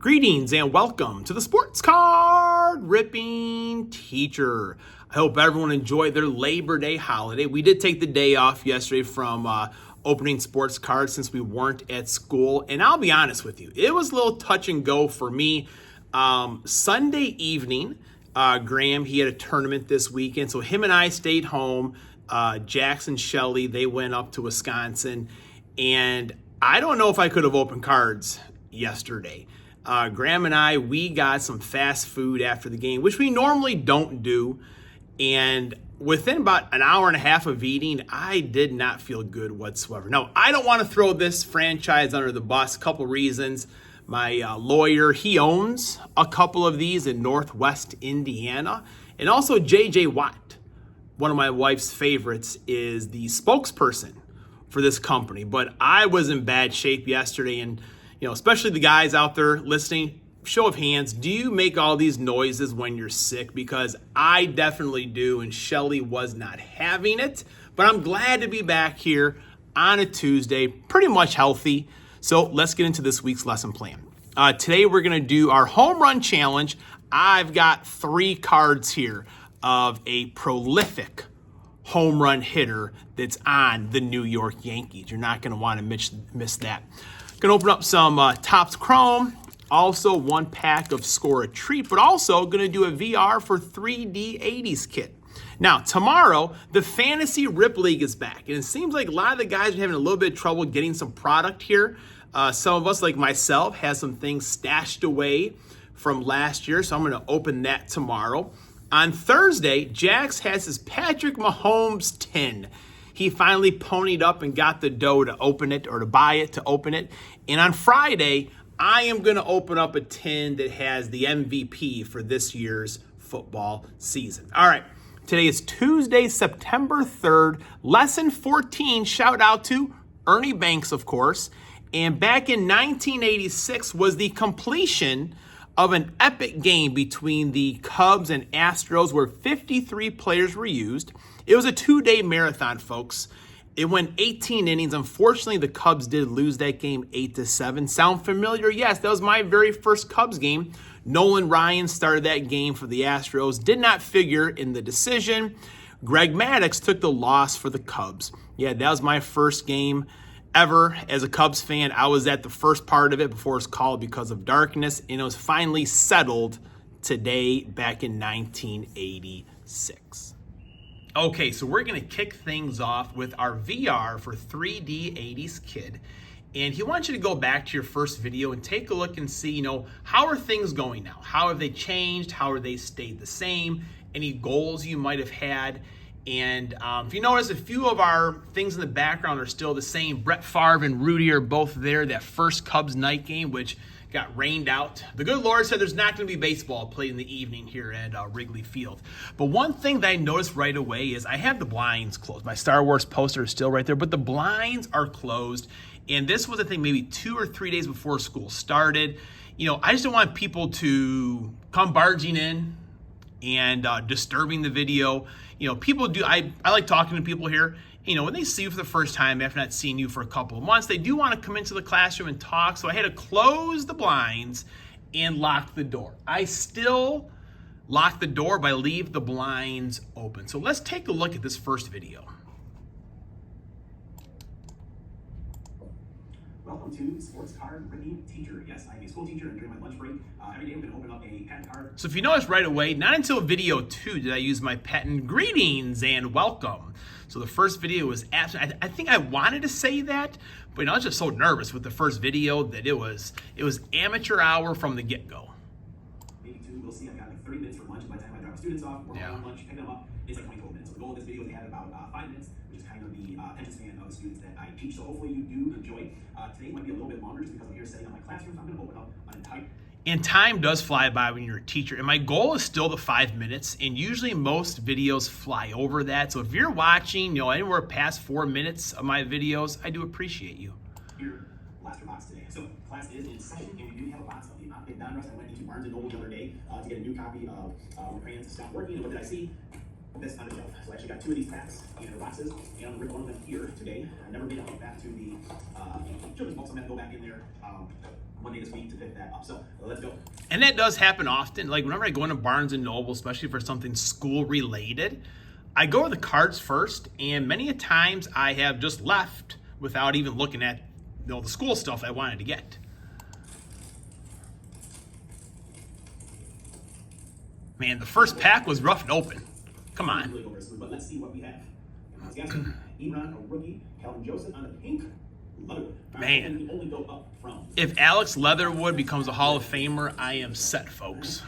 Greetings and welcome to the Sports Card Ripping Teacher. I hope everyone enjoyed their Labor Day holiday. We did take the day off yesterday from opening sports cards since we weren't at school. And I'll be honest with you, it was a little touch and go for me. Sunday evening, Graham, he had a tournament this weekend. So him and I stayed home. Jackson, Shelley, they went up to Wisconsin. And I don't know if I could have opened cards yesterday. Graham and I, we got some fast food after the game, which we normally don't do. And within about an hour and a half of eating, I did not feel good whatsoever. Now, I don't want to throw this franchise under the bus. A couple reasons. My lawyer, he owns a couple of these in Northwest Indiana. And also J.J. Watt, one of my wife's favorites, is the spokesperson for this company. But I was in bad shape yesterday, and especially the guys out there listening, show of hands, do you make all these noises when you're sick? Because I definitely do, and Shelley was not having it. But I'm glad to be back here on a Tuesday, pretty much healthy. So let's get into this week's lesson plan. Today we're going to do our home run challenge. I've got 3 cards here of a prolific home run hitter that's on the New York Yankees. You're not going to want to miss that. Going to open up some Topps Chrome, also 1 pack of Score a Treat, but also going to do a VR for 3D 80s kit. Now, tomorrow, the Fantasy Rip League is back, and it seems like a lot of the guys are having a little bit of trouble getting some product here. Some of us, like myself, have some things stashed away from last year, so I'm going to open that tomorrow. On Thursday, Jax has his Patrick Mahomes tin. He finally ponied up and got the dough to open it, or to buy it to open it. And on Friday, I am going to open up a tin that has the MVP for this year's football season. All right, today is Tuesday, September 3rd. Lesson 14, shout out to Ernie Banks, of course. And back in 1986 was the completion of an epic game between the Cubs and Astros where 53 players were used. It was a 2-day marathon, folks. It went 18 innings. Unfortunately, the Cubs did lose that game 8-7. Sound familiar? Yes, that was my very first Cubs game. Nolan Ryan started that game for the Astros. Did not figure in the decision. Greg Maddux took the loss for the Cubs. Yeah, that was my first game ever as a Cubs fan. I was at the first part of it before it was called because of darkness, and it was finally settled today back in 1986. Okay, so we're going to kick things off with our VR for 3D 80s Kid. And he wants you to go back to your first video and take a look and see, how are things going now? How have they changed? How are they stayed the same? Any goals you might have had? And if you notice, a few of our things in the background are still the same. Brett Favre and Rudy are both there. That first Cubs night game, which got rained out. The good Lord said there's not going to be baseball played in the evening here at Wrigley Field. But one thing that I noticed right away is I have the blinds closed. My Star Wars poster is still right there, but the blinds are closed. And this was, I think, maybe 2 or 3 days before school started. I just don't want people to come barging in and disturbing the video. People do, I like talking to people here. When they see you for the first time after not seeing you for a couple of months, they do want to come into the classroom and talk. So I had to close the blinds and lock the door. I still lock the door, but I leave the blinds open. So let's take a look at this first video. Welcome to Sports Card Ripping Teacher. Yes, I'm a school teacher, and during my lunch break, every day I'm going to open up a patent card. So if you notice right away, not until video 2 did I use my patent greetings and welcome. So the first video was absolutely, I think I wanted to say that, but I was just so nervous with the first video that it was amateur hour from the get-go. Maybe 2, we'll see. I've got like 30 minutes for lunch. By the time I drop the students off, we're on lunch, pick them up, it's like 20 minutes. So the goal of this video is to have about 5 minutes, which is kind of the attention span of the students that I teach. So hopefully you do enjoy. Today might be a little bit longer just because I'm here sitting in my classroom. So I'm going to open up an entire... And time does fly by when you're a teacher. And my goal is still the 5 minutes. And usually most videos fly over that. So if you're watching, anywhere past 4 minutes of my videos, I do appreciate you. Here, blaster box today. So class is in session, and we do have a box of the Big Donruss. I went into Barnes & Noble the other day to get a new copy of When Crayons Stop Working. And what did I see? This on a shelf. So I actually got 2 of these packs in boxes, and I'm going to rip one of them here today. I never made it back to the children's books. I'm going to go back in there. One one day this week to pick that up. So let's go. And that does happen often. Like whenever I go into Barnes & Noble, especially for something school related, I go to the cards first, and many a times I have just left without even looking at the school stuff I wanted to get. Man, the first pack was rough and open. Come on. But let's see what we have. Ebron, a rookie. Calvin Joseph on the pink. Leatherwood. Man. We only go up from. If Alex Leatherwood becomes a Hall of Famer, I am set, folks.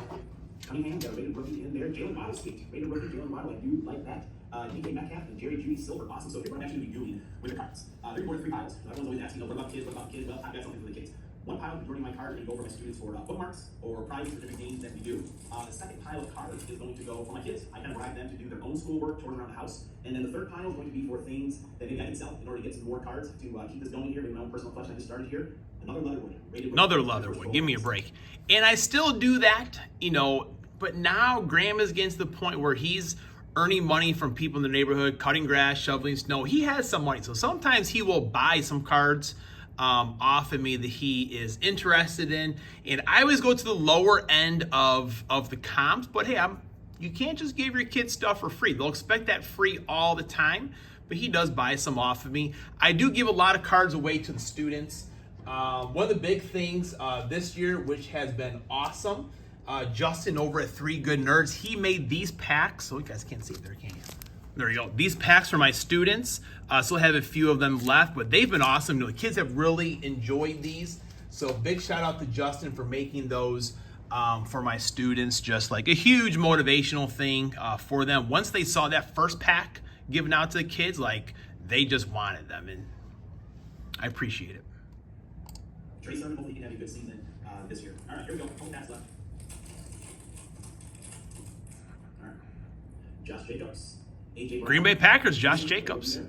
Cunningham got a rated rookie in there. Jalen Waddle, sweet. Rated rookie, Jalen Waddle, I do like that. DK Metcalf and Jerry Judy Silver, awesome. So here's what I'm actually going to be doing with the cards. They're going to 3 piles. Everyone's always asking, what about kids? What about kids? Well, I've got something for the kids. One pile, majority of my cards are going to go for my students for bookmarks or prizes for different games that we do. The second pile of cards is going to go for my kids. I kind of bribe them to do their own schoolwork, touring around the house. And then the third pile is going to be for things that maybe I can sell in order to get some more cards to keep this going here. Maybe my own personal collection I just started here. Another Leatherwood. Give me a break. And I still do that, but now Graham is getting to the point where he's earning money from people in the neighborhood, cutting grass, shoveling snow. He has some money. So sometimes he will buy some cards off of me that he is interested in. And I always go to the lower end of the comps. But hey, you can't just give your kids stuff for free. They'll expect that free all the time. But he does buy some off of me. I do give a lot of cards away to the students. One of the big things this year, which has been awesome, Justin over at 3 Good Nerds, he made these packs. So you guys can't see it there, can you? There you go. These packs for my students. Still have a few of them left, but they've been awesome. The kids have really enjoyed these. So big shout out to Justin for making those for my students. Just like a huge motivational thing for them. Once they saw that first pack given out to the kids, like they just wanted them, and I appreciate it. Trey Sermon, hopefully he can have a good season this year. All right, here we go. Couple packs left. All right. Josh Jacobs. AJ Green Bay Packers, Josh Jacobs.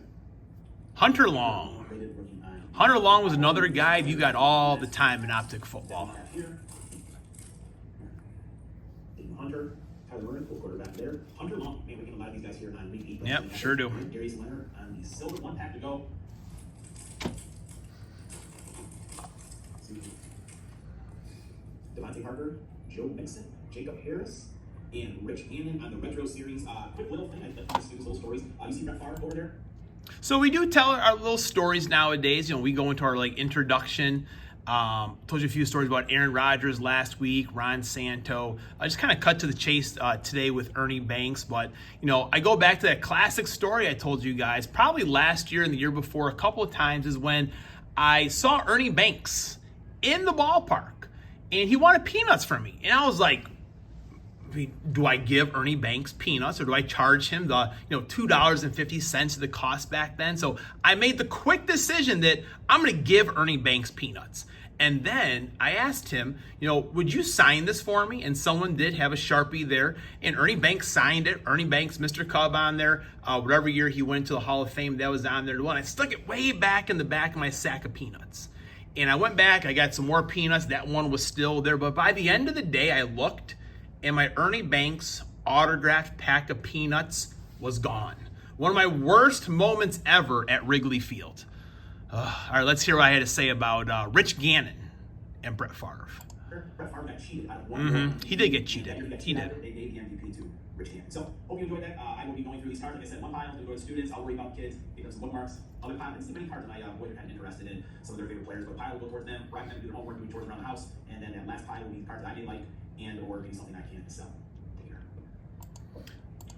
Hunter Long. Hunter Long was another guy you got all the time in optic football. Hunter, Tyler Vernon, full quarterback there. Hunter Long, man, we can allow these guys here on repeat. Yep, sure do. Darius Leonard on the silver, 1 pack to go. Devontae Parker, Joe Mixon, Jacob Harris, and Rich Gannon on the retro series. Quick little thing, I like students' little stories. You see Brett Favre over there? So we do tell our little stories nowadays. We go into our introduction. Told you a few stories about Aaron Rodgers last week, Ron Santo. I just kind of cut to the chase today with Ernie Banks. But, I go back to that classic story I told you guys probably last year and the year before a couple of times is when I saw Ernie Banks in the ballpark and he wanted peanuts from me. And I was like, do I give Ernie Banks peanuts or do I charge him the $2.50 of the cost back then? So I made the quick decision that I'm going to give Ernie Banks peanuts. And then I asked him, would you sign this for me? And someone did have a Sharpie there, and Ernie Banks signed it. Ernie Banks, Mr. Cub on there. Whatever year he went to the Hall of Fame, that was on there. And I stuck it way back in the back of my sack of peanuts. And I went back, I got some more peanuts. That one was still there. But by the end of the day, I looked, and my Ernie Banks autographed pack of peanuts was gone. One of my worst moments ever at Wrigley Field. All right, let's hear what I had to say about Rich Gannon and Brett Favre. Brett Favre got cheated out of one. He did get cheated. He did. They gave the MVP to Rich Gannon. So, hope you enjoyed that. I will be going through these cards. Like I said, one pile to go to students. I'll worry about kids, pick up some bookmarks. Other pile, and see many cards that my boys are kind of interested in. Some of their favorite players. But pile will go towards them, bribe them to do their homework, doing chores around the house. And then that last pile will be cards that I may like and or maybe something I can't sell. Take care.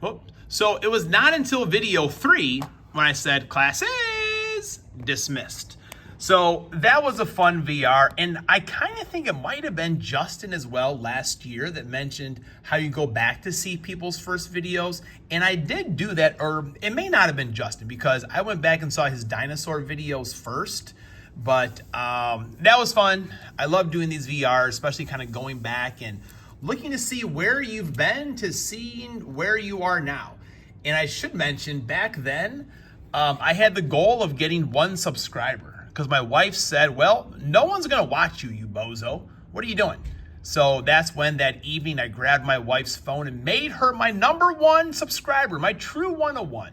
Well, so it was not until video 3 when I said class is dismissed. So that was a fun VR, and I kind of think it might have been Justin as well last year that mentioned how you go back to see people's first videos, and I did do that, or it may not have been Justin because I went back and saw his dinosaur videos first, but that was fun. I love doing these VRs, especially kind of going back and looking to see where you've been to seeing where you are now. And I should mention, back then, I had the goal of getting 1 subscriber. Because my wife said, well, no one's going to watch you, you bozo. What are you doing? So that's when that evening I grabbed my wife's phone and made her my #1 subscriber, my true 101.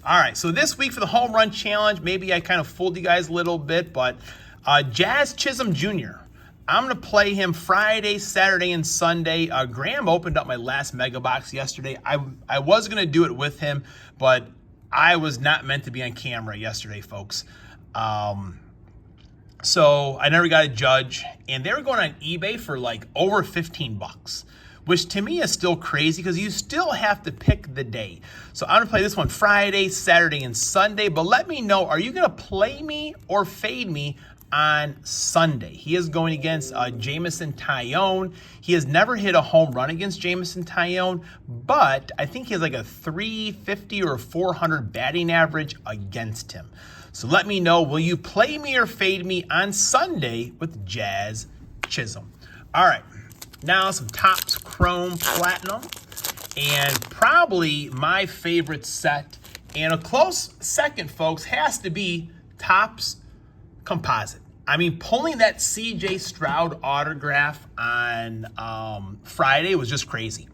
All right, so this week for the Home Run Challenge, maybe I kind of fooled you guys a little bit, but Jazz Chisholm Jr. I'm going to play him Friday, Saturday, and Sunday. Graham opened up my last Mega Box yesterday. I was going to do it with him, but I was not meant to be on camera yesterday, folks. So I never got a judge, and they were going on eBay for like over 15 bucks, which to me is still crazy because you still have to pick the day. So I'm going to play this one Friday, Saturday, and Sunday, but let me know, are you going to play me or fade me on Sunday? He is going against Jameson Taillon. He has never hit a home run against Jameson Taillon, but I think he has like a 350 or 400 batting average against him. So let me know, will you play me or fade me on Sunday with Jazz Chisholm? All right, now some Topps Chrome Platinum, and probably my favorite set, and a close second, folks, has to be Topps Composite. I mean, pulling that C.J. Stroud autograph on Friday was just crazy.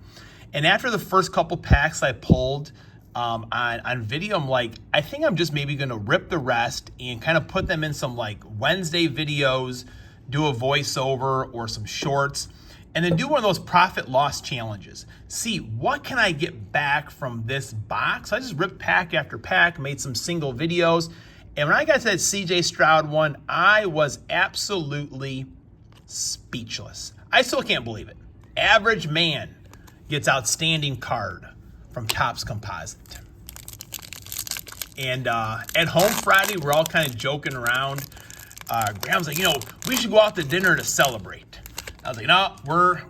And after the first couple packs I pulled on video, I'm like, I think I'm just maybe going to rip the rest and kind of put them in some like Wednesday videos, do a voiceover or some shorts, and then do one of those profit loss challenges. See, what can I get back from this box? I just ripped pack after pack, made some single videos. And when I got to that C.J. Stroud one, I was absolutely speechless. I still can't believe it. Average man gets outstanding card from Topps Composite. And at home Friday, we're all kind of joking around. Graham's like, we should go out to dinner to celebrate. I was like, no,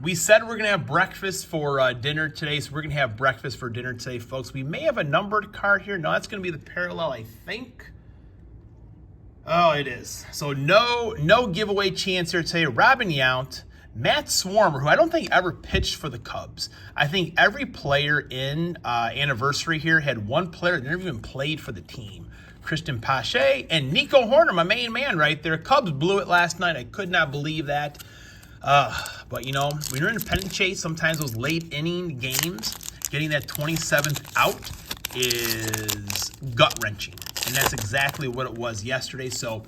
we said we're going to have breakfast for dinner today, so we're going to have breakfast for dinner today, folks. We may have a numbered card here. No, that's going to be the parallel, I think. Oh, it is. So no giveaway chance here today. Robin Yount, Matt Swarmer, who I don't think ever pitched for the Cubs. I think every player in anniversary here had one player that never even played for the team. Christian Pache and Nico Horner, my main man right there. Cubs blew it last night. I could not believe that. But when you're in a pennant chase, sometimes those late inning games, getting that 27th out is gut-wrenching. And that's exactly what it was yesterday. So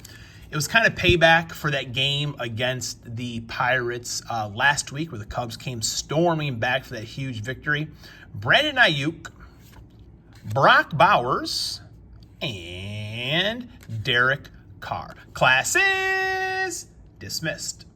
it was kind of payback for that game against the Pirates last week where the Cubs came storming back for that huge victory. Brandon Ayuk, Brock Bowers, and Derek Carr. Class is dismissed.